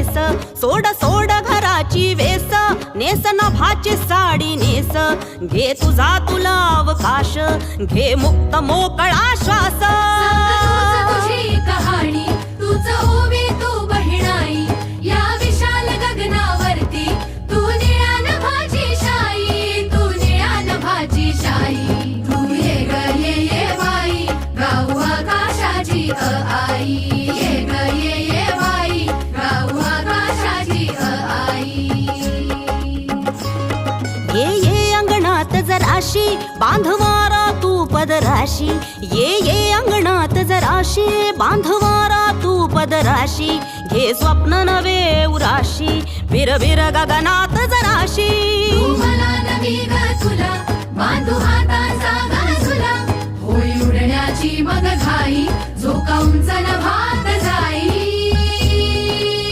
नेस, सोड सोड घराची वेस, नेस नभाची साडी नेस, घे तुझा तुला अवकाश, घे मुक्त मोकळा श्वास. तुझी कहाणी तूच ओवी तू बहिणाई, या विशाल गगनावरती तू निळ्या नभाची शाई, तू निळ्या नभाची शाई. तू ये ग ये बाई, गाऊ आकाशाची आई, ये ग ये बाई, गाऊ आकाशाची आई. ये अंगणात जराशी, बांधवारा तू पदराशी, ये अंगणात जराशी, बांधवारा तू पदराशी, घे स्वप्न नवे उराशी, विरविर गगनात जराशी. तू मला नवी ग तुला, बांधू हाताचा गजुला, होई उडण्याची मग घाई, झोका उंच नभात जाई,